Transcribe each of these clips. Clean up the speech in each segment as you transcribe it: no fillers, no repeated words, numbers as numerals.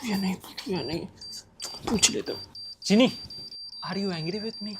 या नहीं पूछ लेता हूँ। Jinny, are you angry with me?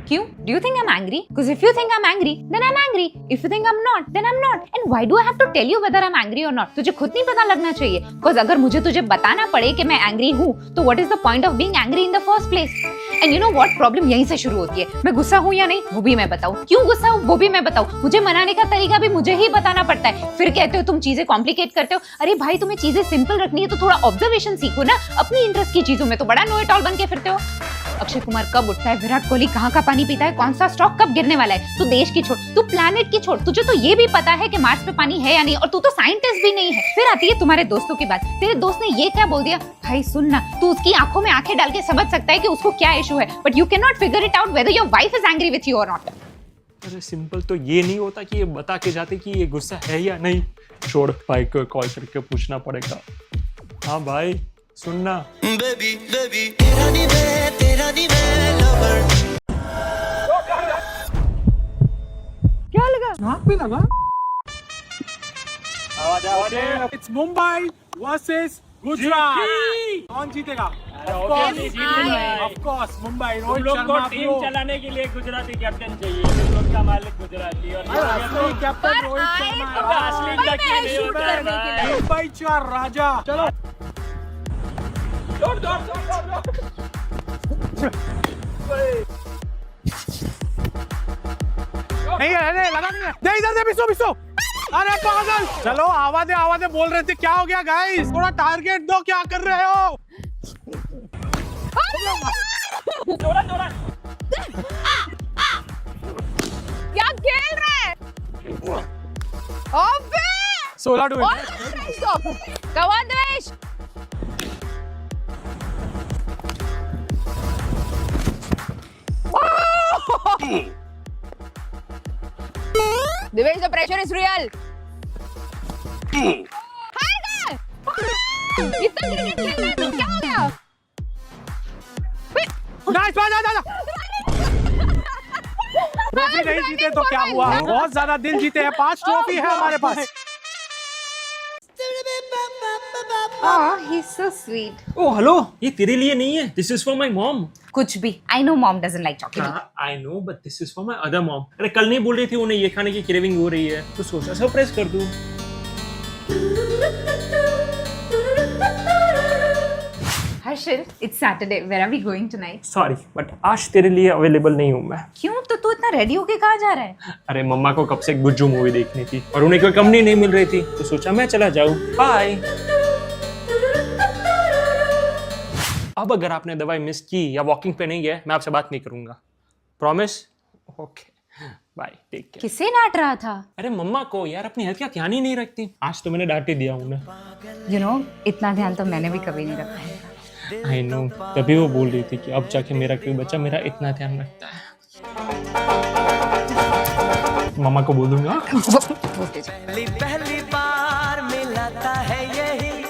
क्यों? Do you think I'm angry? Because if you think I'm angry, then I'm angry. If you think I'm not, then I'm not. And why do I have to tell you whether I'm angry or not? तुझे खुद नहीं पता लगना चाहिए. Because अगर मुझे तुझे बताना पड़े कि मैं angry हूँ, तो what is the point of being angry in the first place? And you know what? Problem यहीं से शुरू होती है. मैं गुस्सा हूँ या नहीं, वो भी मैं बताऊँ. क्यों गुस्सा हूँ, वो भी मैं बताऊँ. मुझे मनाने का तरीका भी मुझे ही बताना पड़ता है. फिर कहते हो तुम चीजें कॉम्प्लिकेट करते हो. अरे भाई, तुम्हें चीजें सिंपल रखनी है तो थोड़ा ऑब्जर्वेशन सीखो ना. अपनी इंटरेस्ट की चीजों में तो बड़ा नो इट ऑल बन के फिरते हो. अक्षय कुमार कब उठता है, विराट कोहली कहाँ का पानी पीता है, कौन सा स्टॉक कब गिरने वाला है. तू देश की छोड़, तू प्लैनेट की छोड़, तुझे तो ये भी पता है कि मार्स पे पानी है या नहीं, और तू तो साइंटिस्ट भी नहीं है. फिर आती है तुम्हारे दोस्तों की बात. तेरे दोस्त ने ये क्या बोल दिया, भाई सुन ना, तू उसकी आंखों में आंखें डाल के समझ सकता है कि उसको क्या इशू है, but you can not figure it out whether your wife is angry with you और नॉट. अरे सिंपल तो ये नहीं होता कि ये बता के जाते कि ये गुस्सा है या नहीं. छोड़, भाई को कॉल करके पूछना पड़ेगा. हाँ भाई सुनना. बेबी बेबी तेरा नहीं मैं लवर. क्या लगा? नाक पे लगा. It's Mumbai versus Gujarat. कौन जीतेगा? Of course, Mumbai. तुम लोग को टीम चलाने के लिए गुजराती कैप्टन चाहिए. तुम लोग का मालिक गुजराती और कैप्टन रोहित शर्मा. असली नकली नहीं होता है भाई. मुंबई का राजा. चलो. नहीं है, लगा नहीं है. दे इधर से बिसो. अरे पागल. चलो आवाज़ें बोल रहे थे. क्या हो गया गाइस? थोड़ा टारगेट दो. क्या कर रहे हो? जोरा क्या खेल रहा है? अबे 16 टू. कवन द्वेष. Divesh, the pressure is real. इतना क्रिकेट खेल रहा है तो क्या हो गया? ट्रॉफी नहीं जीते तो क्या हुआ? बहुत ज्यादा दिल जीते हैं. 5 ट्रॉफी है हमारे पास. Oh, he's so sweet. ओ हेलो, ये तेरे लिए नहीं है. This is for my mom. कुछ भी. I know mom doesn't like chocolate. I know, but this is for my other mom. अरे कल नहीं बोल रही थी उन्हें ये खाने की क्रेविंग हो रही है, तो सोचा सरप्राइज कर दूं. Harshil, it's Saturday. Where are we going tonight? Sorry, but आज तेरे लिए अवेलेबल नहीं हूँ मैं. क्यों? तो तू इतना रेडी होके कहाँ जा रहा है? अरे मम्मा को कब से गुज्जू मूवी देखनी थी और उन्हें कोई कंपनी नहीं मिल रही थी, तो सोचा मैं चला जाऊँ. बाय. अब अगर आपने दवाई मिस की या वॉकिंग पे नहीं गए, मैं आपसे बात नहीं करूंगा. Promise? Okay bye, take care. किसे डांट रहा था? अरे मम्मा को यार, अपनी हेल्थ का ध्यान ही नहीं रखती. आज तो मैंने डांट ही दिया उन्हें. You know, इतना ध्यान तो मैंने भी कभी नहीं रखा है. आई नो, तभी वो बोल रही थी कि अब जाके मेरा कोई बच्चा मेरा इतना ध्यान रखता है. मम्मा को बोल दूंगा. पहली बार मिलाता है यही.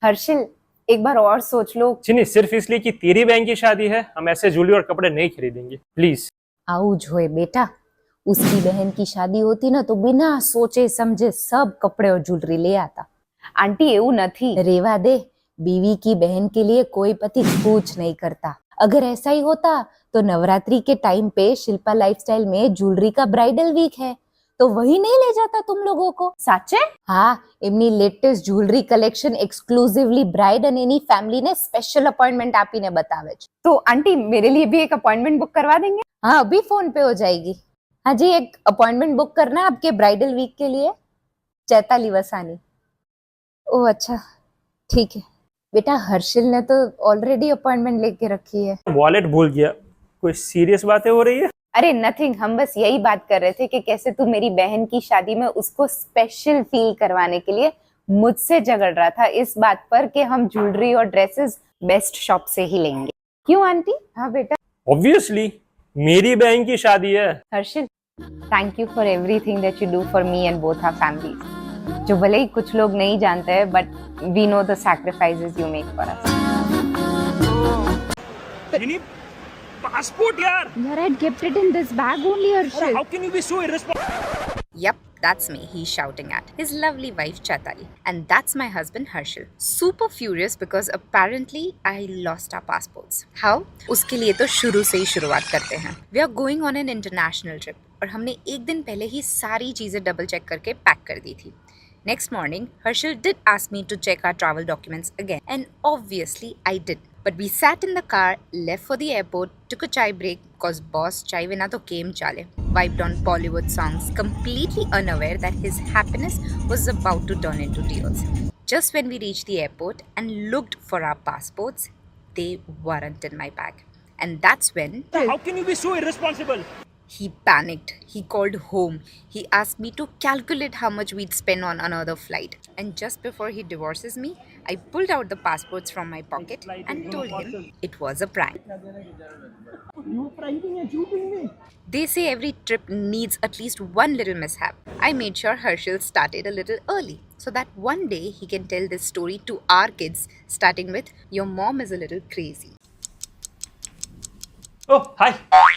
हर्षिल, एक बार और सोच लो. चिनी, सिर्फ इसलिए कि तेरी बहन की शादी है, हम ऐसे ज्वेलरी और कपड़े नहीं खरीदेंगे प्लीज. आउज होए बेटा, उसकी बहन की शादी होती ना तो बिना सोचे समझे सब कपड़े और ज्वेलरी ले आता. आंटी એવું નથી. रेवा दे, बीवी की बहन के लिए कोई पति कुछ नहीं करता. अगर ऐसा ही होता तो नवरात्रि के टाइम पे शिल्पा लाइफस्टाइल में ज्वेलरी का ब्राइडल वीक है, तो वही नहीं ले जाता तुम लोगों को. साचे? हाँ, એમની latest jewellery collection exclusively bride અને એની ફેમિલી ને સ્પેશિयल अपॉइंटमेंट આપીને બતાવે છે. तो आंटी मेरे लिए भी एक अपॉइंटमेंट बुक करवा देंगे? हाँ, अभी फोन पे हो जाएगी. हाँ जी, एक अपॉइंटमेंट बुक करना है आपके ब्राइडल वीक के लिए. चैताली वसानी. ओह अच्छा, ठीक है बेटा. हर्षिल ने तो ऑलरेडी अपॉइंटमेंट लेके रखी है. वॉलेट भूल गया. कोई सीरियस बातें हो रही है? अरे नथिंग, हम बस यही बात कर रहे थे कि कैसे तू मेरी बहन की शादी में उसको स्पेशल फील करवाने के लिए मुझसे झगड़ रहा था इस बात पर कि हम ज्वेलरी और ड्रेसेस बेस्ट शॉप से ही लेंगे. क्यों आंटी? हाँ बेटा. ऑब्वियसली मेरी बहन की शादी है. Harshil, thank you for everything that you do for me and both our families. जो भले ही कुछ लोग नहीं जानते हैं, but we know the sacrifices you make for us. passport यार. Yaar, I kept it in this bag only, Harshil. How can you be so irresponsible? Yep, That's me, he's shouting at his lovely wife Chaitali. And that's my husband Harshil. Super furious because apparently I lost our passports. How? उसके लिए तो शुरू से ही शुरुआत करते हैं. We are going on an international trip. और हमने एक दिन पहले ही सारी चीज़ें डबल चेक करके पैक कर दी थी. Next morning, Harshil did ask me to check our travel documents again. And obviously I did. But we sat in the car, left for the airport, took a chai break cause boss chai vina to came chale. Vibed on Bollywood songs, completely unaware that his happiness was about to turn into tears. Just when we reached the airport and looked for our passports, they weren't in my bag. And that's when How can you be so irresponsible? he panicked. He called home. He asked me to calculate how much we'd spend on another flight. And just before he divorces me, I pulled out the passports from my pocket and told him it was a prank. You pranking and shooting me. They say every trip needs at least one little mishap. I made sure Harshil started a little early so that one day he can tell this story to our kids, starting with, "Your mom is a little crazy." Oh hi.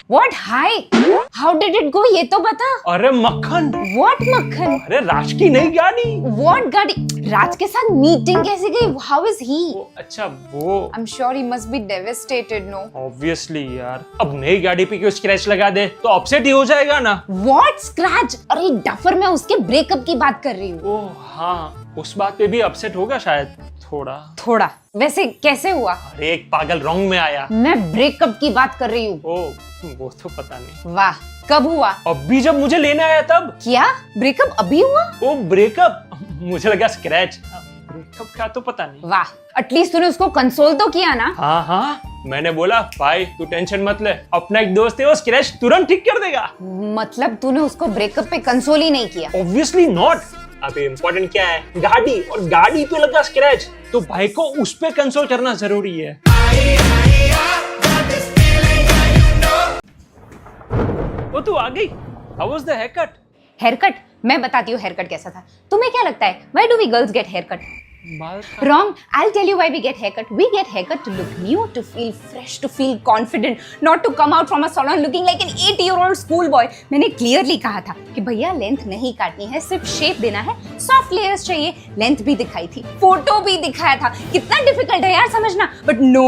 What? Hi? How did it go? ये तो बता. अरे मक्खन. What मक्खन? अरे राज की नई गाड़ी. What गाड़ी? राज के साथ मीटिंग कैसे गई? How is he? अच्छा वो. I'm sure he must be devastated, no? Obviously यार. अब नई गाड़ी पे क्यों स्क्रैच लगा दे तो अपसेट ही हो जाएगा ना. What scratch? अरे डफर, मैं उसके ब्रेकअप की बात कर रही हूँ. ओह हाँ, उस बात पे भी अपसेट होगा शायद थोड़ा. वैसे कैसे हुआ? अरे एक पागल रॉन्ग में आया. मैं ब्रेकअप की बात कर रही हूँ. ओह वो तो पता नहीं. वाह, कब हुआ? अभी जब मुझे लेने आया तब. क्या ब्रेकअप अभी हुआ? ओ ब्रेकअप, मुझे लगा स्क्रैच. ब्रेकअप का तो पता नहीं. वाह, एटलीस्ट तूने उसको कंसोल तो किया ना. हाँ, मैंने बोला भाई तू टेंशन मत ले, अपना एक दोस्त है वो स्क्रैच तुरंत ठीक कर देगा. मतलब तूने उसको ब्रेकअप पे कंसोल ही नहीं किया? Obviously not. अभी इम्पोर्टेंट क्या है? गाड़ी, और गाड़ी पे लगा स्क्रैच तो भाई को उस पे कंसोल करना जरूरी है. वो तू आ गई. How was the haircut? Haircut? मैं बताती हूँ हेयरकट कैसा था. तुम्हें क्या लगता है? Why do we girls get haircut? Wrong. I'll tell you why we get haircut. We get haircut to look new, to feel fresh, to feel confident, not to come out from a salon looking like an 8-year-old schoolboy. मैंने clearly कहा था कि भैया length नहीं काटनी है, सिर्फ shape देना है, सॉफ्ट लेयर्स चाहिए. लेंथ भी दिखाई थी, फोटो भी दिखाया था. कितना डिफिकल्ट है यार समझना. But no,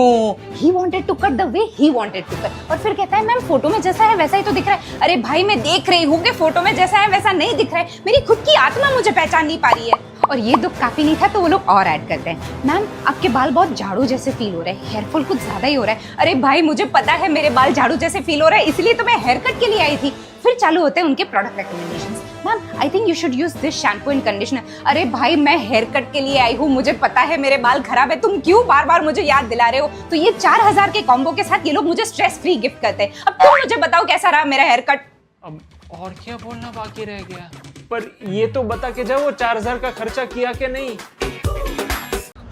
he wanted to cut the way he wanted to cut. और फिर कहता है मैम फोटो में जैसा है वैसा ही तो दिख रहा है. अरे भाई मैं देख रही हूँ कि फोटो में जैसा है वैसा नहीं दिख रहा है. मेरी खुद की आत्मा मुझे पहचान नहीं पा रही है. और ये दुख काफी नहीं था तो वो लोग और ऐड करते हैं, मैम आपके बाल बहुत झाड़ू जैसे फील हो रहे हैं, हेयर फॉल कुछ ज्यादा ही हो रहा है. अरे भाई मुझे पता है मेरे बाल झाड़ू जैसे फील हो रहा है, इसलिए तो मैं हेयर कट के लिए आई थी. फिर चालू होते हैं उनके product recommendations. Ma'am I think you should use this shampoo and conditioner. अरे भाई मैं हेयर कट के लिए आई हूँ, मुझे पता है मेरे बाल खराब है, तुम क्यों बार बार मुझे याद दिला रहे हो. तो ये 4000 के कॉम्बो के साथ ये लोग मुझे स्ट्रेस फ्री गिफ्ट करते हैं. अब तुम मुझे बताओ कैसा रहा मेरा हेयर कट. अब और क्या बोलना बाकी रह गया. पर ये तो बता के जाओ वो 4000 का खर्चा किया कि नहीं.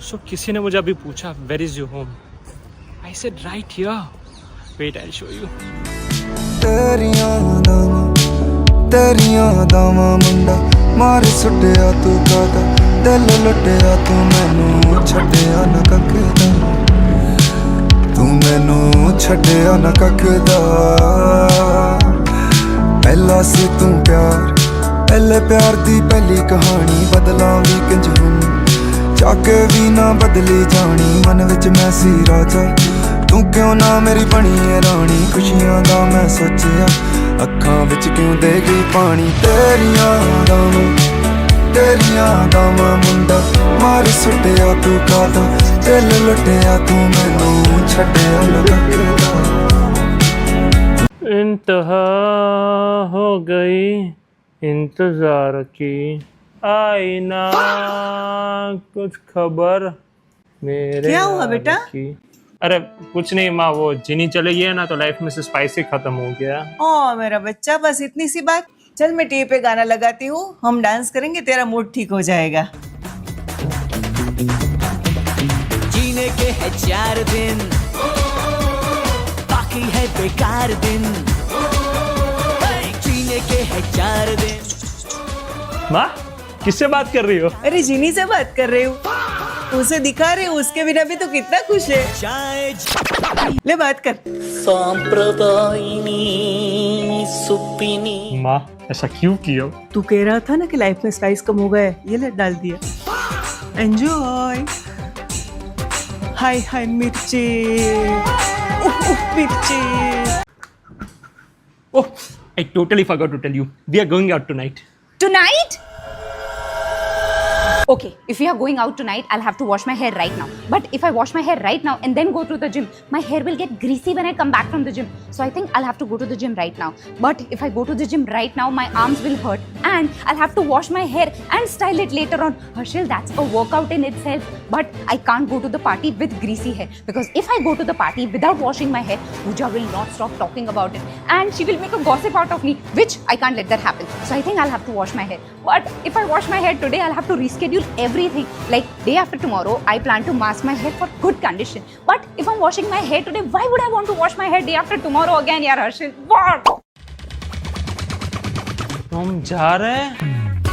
सो किसी ने मुझे अभी पूछा where is your home. I said right here. Wait I will show you. तेरियां दावा मुंडा मार सुटिया तू कादा दिल लुटिया तू मैनू छड्डिया ना ककदा. तू मैनू छड्डिया ना ककदा. पहला सी तू प्यार, पहले प्यार दी पहली कहानी. बदला भी किंज हुन चाके भी ना बदली जानी. मन विच मैं सी राजा, तू क्यों ना मेरी बनी है रानी. खुशियां दा मैं सोचिया, अखां विच क्यों दे गई पानी. तेरियां दावां मुंडा मार सुटिया तू कादा दिल लुटिया तू मैनू छड्डिया ना ककदा. इंतहा हो गई इंतजार की, आई ना कुछ खबर मेरे. क्या हुआ बेटा? अरे कुछ नहीं माँ, वो जिनी चली गई है ना तो लाइफ में से स्पाइसी खत्म हो गया. ओ मेरा बच्चा, बस इतनी सी बात. चल मैं टीवी पे गाना लगाती हूँ, हम डांस करेंगे, तेरा मूड ठीक हो जाएगा. जीने के है 4 दिन, बाकी है बेकार दिन. जीने के है 4 दिन. माँ किससे बात कर रही हो? अरे जीनी से बात कर रही हूँ. उसे दिखा रहे, उसके बिना भी तो कितना खुश है। ले बात कर। माँ ऐसा क्यों किया? तू कह रहा था ना कि लाइफ में स्पाइस कम हो गया है, ये ले डाल दिया। एंजॉय। हाय हाय मिर्ची, मिर्ची। Oh, I totally forgot to tell you. We are going out tonight. Tonight? Okay, if we are going out tonight, I'll have to wash my hair right now. But if I wash my hair right now and then go to the gym, my hair will get greasy when I come back from the gym. So I think I'll have to go to the gym right now. But if I go to the gym right now, my arms will hurt and I'll have to wash my hair and style it later on. Harshil, that's a workout in itself. But I can't go to the party with greasy hair, because if I go to the party without washing my hair, Pooja will not stop talking about it and she will make a gossip out of me, which I can't let that happen. So I think I'll have to wash my hair. But if I wash my hair today, I'll have to reschedule everything. Like day after tomorrow, I plan to mask my hair for good condition. But if I'm washing my hair today, why would I want to wash my hair day after tomorrow again, yaar Harshil? What? तो हम जा रहे हैं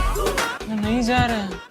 या नहीं जा रहे हैं?